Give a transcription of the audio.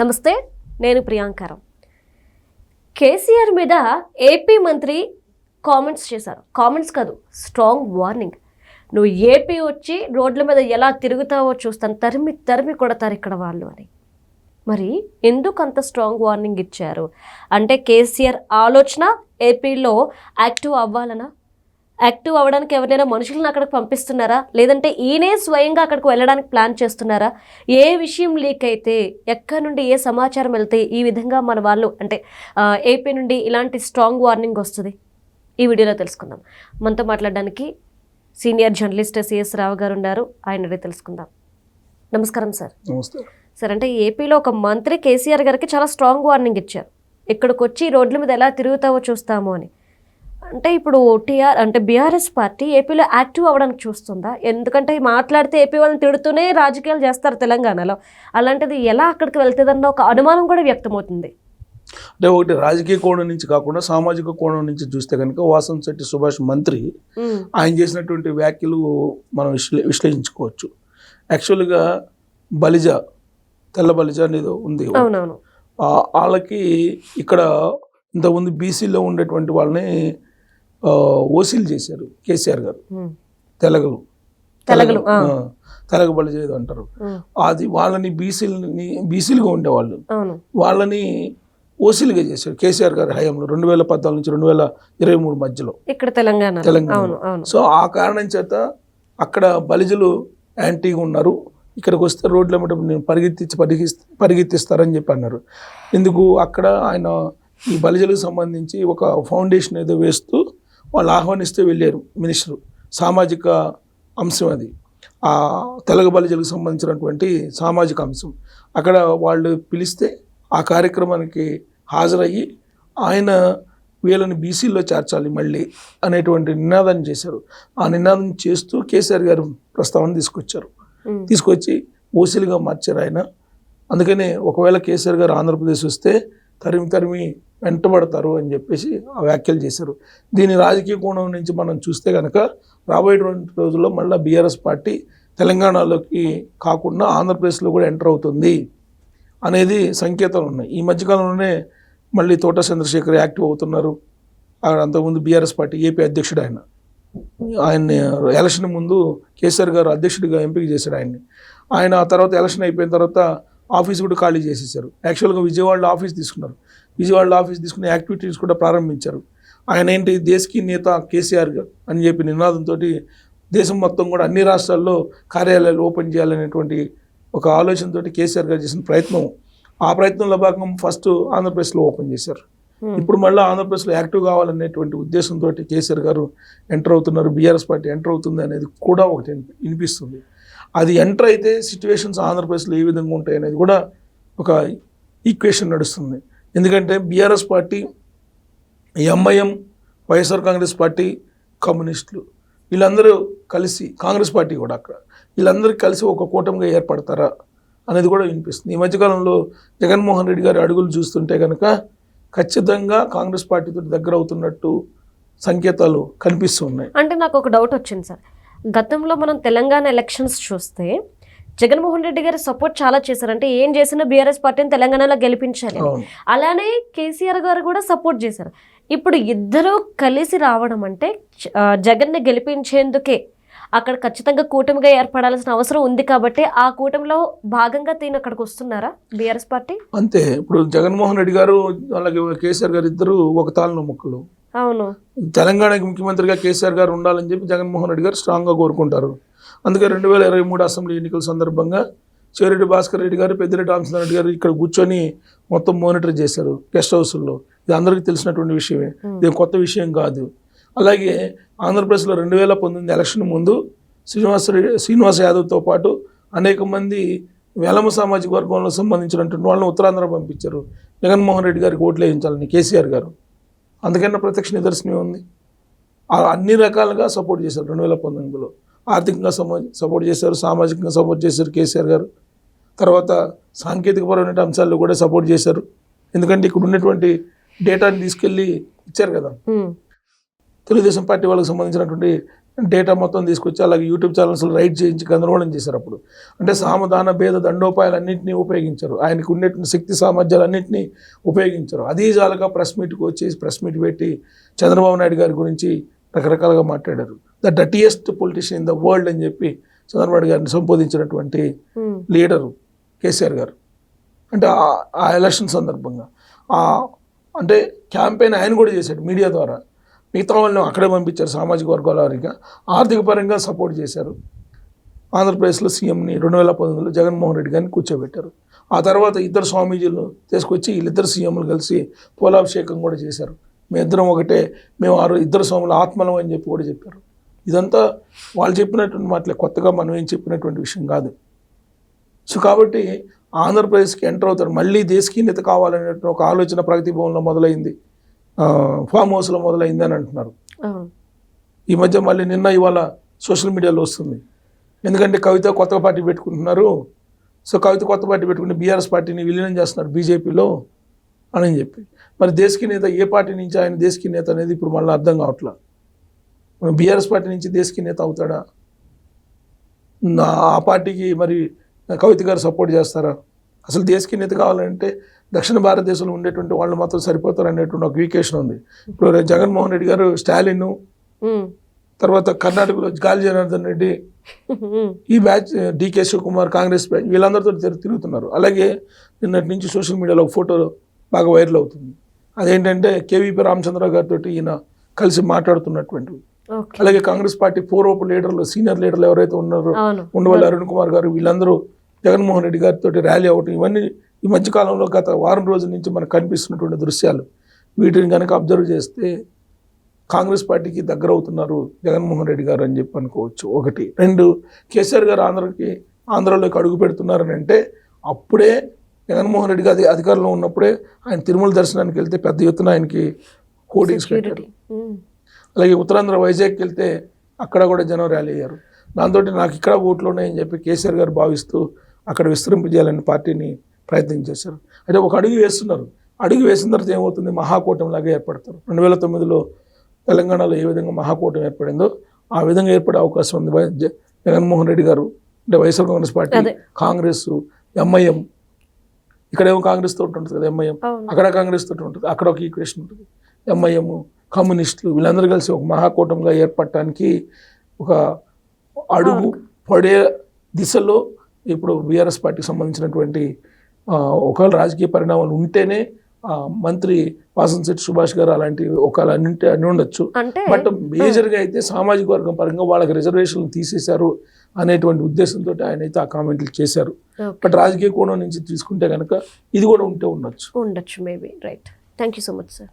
నమస్తే, నేను ప్రియాంకరం. కేసీఆర్ మీద ఏపీ మంత్రి కామెంట్స్ చేశారు. కామెంట్స్ కాదు, స్ట్రాంగ్ వార్నింగ్. నువ్వు ఏపీ వచ్చి రోడ్ల మీద ఎలా తిరుగుతావో చూస్తాను, తరిమి తరిమి కొడతారు ఇక్కడ వాళ్ళు అని. మరి ఎందుకు అంత స్ట్రాంగ్ వార్నింగ్ ఇచ్చారు? అంటే కేసీఆర్ ఆలోచన ఏపీలో యాక్టివ్ అవ్వాలనా? యాక్టివ్ అవ్వడానికి ఎవరైనా మనుషులను అక్కడికి పంపిస్తున్నారా, లేదంటే ఈయనే స్వయంగా అక్కడికి వెళ్ళడానికి ప్లాన్ చేస్తున్నారా? ఏ విషయం లీక్ అయితే, ఎక్కడి నుండి ఏ సమాచారం వెళ్తే ఈ విధంగా మన వాళ్ళు అంటే ఏపీ నుండి ఇలాంటి స్ట్రాంగ్ వార్నింగ్ వస్తుంది? ఈ వీడియోలో తెలుసుకుందాం. మనతో మాట్లాడడానికి సీనియర్ జర్నలిస్ట్ సిఎస్ రావు గారు ఉన్నారు. ఆయన తెలుసుకుందాం. నమస్కారం సార్. నమస్తే సార్. అంటే ఏపీలో ఒక మంత్రి కేసీఆర్ గారికి చాలా స్ట్రాంగ్ వార్నింగ్ ఇచ్చారు. ఇక్కడికి వచ్చి రోడ్ల మీద ఎలా తిరుగుతావో చూస్తాము అని. అంటే ఇప్పుడు బీఆర్ఎస్ పార్టీ ఏపీలో యాక్టివ్ అవ్వడానికి చూస్తుందా? ఎందుకంటే మాట్లాడితే ఏపీ వాళ్ళని తిడుతూనే రాజకీయాలు చేస్తారు తెలంగాణలో. అలాంటిది ఎలా అక్కడికి వెళ్తుందన్న ఒక అనుమానం కూడా వ్యక్తమవుతుంది. అంటే ఒకటి రాజకీయ కోణం నుంచి కాకుండా సామాజిక కోణం నుంచి చూస్తే కనుక వాసంశెట్టి సుభాష్ మంత్రి ఆయన చేసినటువంటి వ్యాఖ్యలు మనం విశ్లేషించుకోవచ్చు. యాక్చువల్గా తెల్ల బలిజ అనేది ఉంది. అవునవును. వాళ్ళకి ఇక్కడ ఇంతకుముందు బీసీలో ఉండేటువంటి వాళ్ళని ఓసీలు చేశారు కేసీఆర్ గారు. తెలగ బలిజ అంటారు. అది వాళ్ళని బీసీలుగా ఉండేవాళ్ళు, వాళ్ళని ఓసీలుగా చేశారు కేసీఆర్ గారి హయాంలో 2014 నుంచి 2023 మధ్యలో ఇక్కడ తెలంగాణ. సో ఆ కారణం చేత అక్కడ బలిజలు యాంటీగా ఉన్నారు. ఇక్కడికి వస్తే రోడ్ల మీద నేను పరిగెత్తిస్తారని చెప్పి అన్నారు. ఎందుకు అక్కడ ఆయన ఈ బలిజలకు సంబంధించి ఒక ఫౌండేషన్ ఏదో వేస్తూ వాళ్ళు ఆహ్వానిస్తే వెళ్ళారు మినిస్టరు. సామాజిక అంశం అది, ఆ తెలగ బలిజలకు సంబంధించినటువంటి సామాజిక అంశం. అక్కడ వాళ్ళు పిలిస్తే ఆ కార్యక్రమానికి హాజరయ్యి ఆయన వీళ్ళని బీసీలో చేర్చాలి మళ్ళీ అనేటువంటి నినాదాన్ని చేశారు. ఆ నినాదం చేస్తూ కేసీఆర్ గారు ప్రస్తావన తీసుకొచ్చి ఓసీలుగా మార్చారు ఆయన. అందుకనే ఒకవేళ కేసీఆర్ గారు ఆంధ్రప్రదేశ్ వస్తే తరిమి వెంటబడతారు అని చెప్పేసి ఆ వ్యాఖ్యలు చేశారు. దీని రాజకీయ కోణం నుంచి మనం చూస్తే కనుక రాబోయే రోజుల్లో మళ్ళీ బీఆర్ఎస్ పార్టీ తెలంగాణలోకి కాకుండా ఆంధ్రప్రదేశ్లో కూడా ఎంటర్ అవుతుంది అనేది సంకేతాలు ఉన్నాయి. ఈ మధ్యకాలంలోనే మళ్ళీ తోట చంద్రశేఖర్ యాక్టివ్ అవుతున్నారు. అంతకుముందు బీఆర్ఎస్ పార్టీ ఏపీ అధ్యక్షుడు ఆయన్ని ఎలక్షన్ ముందు కేసీఆర్ గారు అధ్యక్షుడిగా ఎంపిక చేశాడు ఆయన. ఆ తర్వాత ఎలక్షన్ అయిపోయిన తర్వాత ఆఫీస్ కూడా ఖాళీ చేసేసారు. యాక్చువల్గా విజయవాడలో ఆఫీస్ తీసుకుని యాక్టివిటీస్ కూడా ప్రారంభించారు. ఆయన ఏంటి దేశకి నేత కేసీఆర్ గారు అని చెప్పి నినాదంతో దేశం మొత్తం కూడా అన్ని రాష్ట్రాల్లో కార్యాలయాలు ఓపెన్ చేయాలనేటువంటి ఒక ఆలోచనతో కేసీఆర్ గారు చేసిన ప్రయత్నం. ఆ ప్రయత్నంలో భాగంగా ఫస్ట్ ఆంధ్రప్రదేశ్లో ఓపెన్ చేశారు. ఇప్పుడు మళ్ళీ ఆంధ్రప్రదేశ్లో యాక్టివ్ కావాలనేటువంటి ఉద్దేశంతో కేసీఆర్ గారు ఎంటర్ అవుతున్నారు, బీఆర్ఎస్ పార్టీ ఎంటర్ అవుతుంది అనేది కూడా ఒకటి వినిపిస్తుంది. అది ఎంటర్ అయితే సిచ్యువేషన్స్ ఆంధ్రప్రదేశ్లో ఏ విధంగా ఉంటాయి అనేది కూడా ఒక ఈక్వేషన్ నడుస్తుంది. ఎందుకంటే BRS party, MIM, YSR Congress party, కమ్యూనిస్టులు వీళ్ళందరూ కలిసి, కాంగ్రెస్ పార్టీ కూడా అక్కడ వీళ్ళందరూ కలిసి ఒక కూటమిగా ఏర్పడతారా అనేది కూడా వినిపిస్తుంది. ఈ మధ్యకాలంలో జగన్మోహన్ రెడ్డి గారి అడుగులు చూస్తుంటే కనుక ఖచ్చితంగా కాంగ్రెస్ పార్టీతో దగ్గర అవుతున్నట్టు సంకేతాలు కనిపిస్తున్నాయి. అంటే నాకు ఒక డౌట్ వచ్చింది సార్. గతంలో మనం తెలంగాణ ఎలక్షన్స్ చూస్తే జగన్మోహన్ రెడ్డి గారు సపోర్ట్ చాలా చేశారు. అంటే ఏం చేసినా బీఆర్ఎస్ పార్టీని తెలంగాణలో గెలిపించాలి. అలానే కేసీఆర్ గారు కూడా సపోర్ట్ చేశారు. ఇప్పుడు ఇద్దరూ కలిసి రావడం అంటే జగన్ని గెలిపించేందుకే అక్కడ ఖచ్చితంగా కూటమిగా ఏర్పడాల్సిన అవసరం ఉంది. కాబట్టి ఆ కూటమిలో భాగంగా దీని అక్కడికి వస్తున్నారా బీఆర్ఎస్ పార్టీ? అంతే. ఇప్పుడు జగన్మోహన్ రెడ్డి గారు అలాగే కేసీఆర్ గారు ఇద్దరు ఒక తాళ్ళ ముక్కలు. అవును. తెలంగాణకి ముఖ్యమంత్రిగా కేసీఆర్ గారు ఉండాలని చెప్పి జగన్మోహన్ రెడ్డి గారు స్ట్రాంగ్గా కోరుకుంటారు. అందుకే 2023 అసెంబ్లీ ఎన్నికల సందర్భంగా చెవిరెడ్డి భాస్కర్ రెడ్డి గారు, పెద్దిరెడ్డి రామచంద్ర గారు ఇక్కడ కూర్చొని మొత్తం మానిటర్ చేశారు గెస్ట్ హౌస్లో. ఇది అందరికీ తెలిసినటువంటి విషయమే, ఇది కొత్త విషయం కాదు. అలాగే ఆంధ్రప్రదేశ్లో 2019 ఎలక్షన్ ముందు శ్రీనివాస్ యాదవ్తో పాటు అనేక మంది వెలమ సామాజిక వర్గంలో సంబంధించినటువంటి వాళ్ళని ఉత్తరాంధ్ర పంపించారు జగన్మోహన్ రెడ్డి గారికి ఓట్లు వేయించాలని కేసీఆర్ గారు. అందుకన్నా ప్రత్యక్ష నిదర్శనం ఉంది. అన్ని రకాలుగా సపోర్ట్ చేశారు. 2019లో ఆర్థికంగా సపోర్ట్ చేశారు, సామాజికంగా సపోర్ట్ చేశారు కేసీఆర్ గారు. తర్వాత సాంకేతికపరమైన అంశాల్లో కూడా సపోర్ట్ చేశారు. ఎందుకంటే ఇక్కడ ఉన్నటువంటి డేటాని తీసుకెళ్ళి ఇచ్చారు కదా తెలుగుదేశం పార్టీ వాళ్ళకి సంబంధించినటువంటి డేటా మొత్తం తీసుకొచ్చి అలాగే యూట్యూబ్ ఛానల్స్ రైట్ చేయించి గందరగోళం చేశారు అప్పుడు. అంటే సామధాన భేద దండోపాయాలన్నింటినీ ఉపయోగించారు, ఆయనకు ఉండేటువంటి శక్తి సామర్థ్యాలన్నింటినీ ఉపయోగించారు. అదే జాలగా ప్రెస్ మీట్కి వచ్చి ప్రెస్ మీట్ పెట్టి చంద్రబాబు నాయుడు గారి గురించి రకరకాలుగా మాట్లాడారు. The dirtiest politician in the world అని చెప్పి చంద్రబాబు నాయుడు గారిని సంబోధించినటువంటి లీడరు కేసీఆర్ గారు. అంటే ఆ ఎలక్షన్ సందర్భంగా అంటే క్యాంపెయిన్ ఆయన కూడా చేశాడు మీడియా ద్వారా. మిగతా వాళ్ళని అక్కడే పంపించారు, సామాజిక వర్గాల వారిగా ఆర్థిక పరంగా సపోర్ట్ చేశారు. ఆంధ్రప్రదేశ్లో సీఎంని 2019లో జగన్మోహన్ రెడ్డి గారిని కూర్చోబెట్టారు. ఆ తర్వాత ఇద్దరు స్వామీజీలు తీసుకొచ్చి వీళ్ళిద్దరు సీఎంలు కలిసి పోలాభిషేకం కూడా చేశారు. మేమిద్దరం ఒకటే, మేము ఇద్దరు స్వాములు ఆత్మలం అని చెప్పి కూడా చెప్పారు. ఇదంతా వాళ్ళు చెప్పినటువంటి మాటలే, కొత్తగా మనం ఏం చెప్పినటువంటి విషయం కాదు. సో కాబట్టి ఆంధ్రప్రదేశ్కి ఎంటర్ అవుతారు, మళ్ళీ దేశకీయత కావాలనేటువంటి ఒక ఆలోచన ప్రగతి భవన్లో మొదలైంది, ఫామ్ హౌస్లో మొదలైంది అని అంటున్నారు. ఈ మధ్య మళ్ళీ ఇవాళ సోషల్ మీడియాలో వస్తుంది. ఎందుకంటే కవిత కొత్త పార్టీ పెట్టుకుంటున్నారు. సో కవిత కొత్త పార్టీ పెట్టుకుంటే బీఆర్ఎస్ పార్టీని విలీనం చేస్తున్నారు బీజేపీలో అని చెప్పి. మరి దేశకీయత ఏ పార్టీ నుంచి ఆయన దేశకీయత అనేది ఇప్పుడు మళ్ళీ అర్థం కావట్లా. బీఆర్ఎస్ పార్టీ నుంచి దేశకీయత అవుతాడా? ఆ పార్టీకి మరి కవిత గారు సపోర్ట్ చేస్తారా? అసలు దేశకీయత కావాలంటే దక్షిణ భారతదేశంలో ఉండేటువంటి వాళ్ళు మాత్రం సరిపోతారు అనేటువంటి ఒక ఈక్వేషన్ ఉంది. ఇప్పుడు జగన్మోహన్ రెడ్డి గారు, స్టాలిన్, తర్వాత కర్ణాటకలో గాలి జనార్దన్ రెడ్డి, ఈ బ్యాచ్ డికే శివకుమార్, కాంగ్రెస్ బ్యాచ్, వీళ్ళందరితో తిరుగుతున్నారు. అలాగే నిన్నటి నుంచి సోషల్ మీడియాలో ఒక ఫోటో బాగా వైరల్ అవుతుంది. అదేంటంటే కేవీపీ రామచంద్ర గారితో ఈయన కలిసి మాట్లాడుతున్నటువంటివి. అలాగే కాంగ్రెస్ పార్టీ పూర్వపు లీడర్లు, సీనియర్ లీడర్లు ఎవరైతే ఉన్నారో ఉండవల్లి అరుణ్ కుమార్ గారు, వీళ్ళందరూ జగన్మోహన్ రెడ్డి గారితో ర్యాలీ అవ్వటం, ఇవన్నీ ఈ మధ్యకాలంలో గత వారం రోజుల నుంచి మనకు కనిపిస్తున్నటువంటి దృశ్యాలు. వీటిని కనుక అబ్జర్వ్ చేస్తే కాంగ్రెస్ పార్టీకి దగ్గర అవుతున్నారు జగన్మోహన్ రెడ్డి గారు అని చెప్పి అనుకోవచ్చు. ఒకటి. రెండు, కేసీఆర్ గారు ఆంధ్రలోకి అడుగు పెడుతున్నారని అంటే అప్పుడే జగన్మోహన్ రెడ్డి గారు అధికారంలో ఉన్నప్పుడే ఆయన తిరుమల దర్శనానికి వెళ్తే పెద్ద ఎత్తున ఆయనకి హోర్డింగ్స్ పెట్టారు. అలాగే ఉత్తరాంధ్ర వైజాగ్కి వెళ్తే అక్కడ కూడా జనం ర్యాలీ అయ్యారు. దాంతో నాకు ఇక్కడ ఓట్లు ఉన్నాయని చెప్పి కేసీఆర్ గారు భావిస్తూ అక్కడ విస్తరింపజేయాలని పార్టీని ప్రయత్నం చేశారు. అయితే ఒక అడుగు వేస్తున్నారు. అడుగు వేసిన తర్వాత ఏమవుతుంది, మహాకూటమిలాగా ఏర్పడతారు. 2009లో తెలంగాణలో ఏ విధంగా మహాకూటమి ఏర్పడిందో ఆ విధంగా ఏర్పడే అవకాశం ఉంది. జగన్మోహన్ రెడ్డి గారు అంటే వైఎస్ఆర్ కాంగ్రెస్ పార్టీ, కాంగ్రెస్, ఎంఐఎం, ఇక్కడేమో కాంగ్రెస్ తోటి ఉంటుంది కదా ఎంఐఎం, అక్కడ కాంగ్రెస్ తోటి ఉంటుంది, అక్కడ ఒక ఈక్వేషన్ ఉంటుంది. ఎంఐఎం, కమ్యూనిస్టులు వీళ్ళందరూ కలిసి ఒక మహాకూటమిగా ఏర్పడటానికి ఒక అడుగు పడే దిశలో ఇప్పుడు బీఆర్ఎస్ పార్టీకి సంబంధించినటువంటి ఒకవేళ రాజకీయ పరిణామాలు ఉంటేనే మంత్రి వాసంశెట్టి సుభాష్ గారు అలాంటి ఒకవేళ అని ఉండొచ్చు. బట్ మేజర్గా అయితే సామాజిక వర్గం పరంగా వాళ్ళకి రిజర్వేషన్లు తీసేశారు అనేటువంటి ఉద్దేశంతో ఆయన అయితే ఆ కామెంట్లు చేశారు. బట్ రాజకీయ కోణం నుంచి తీసుకుంటే కనుక ఇది కూడా ఉండొచ్చు maybe. Right. Thank you so much sir.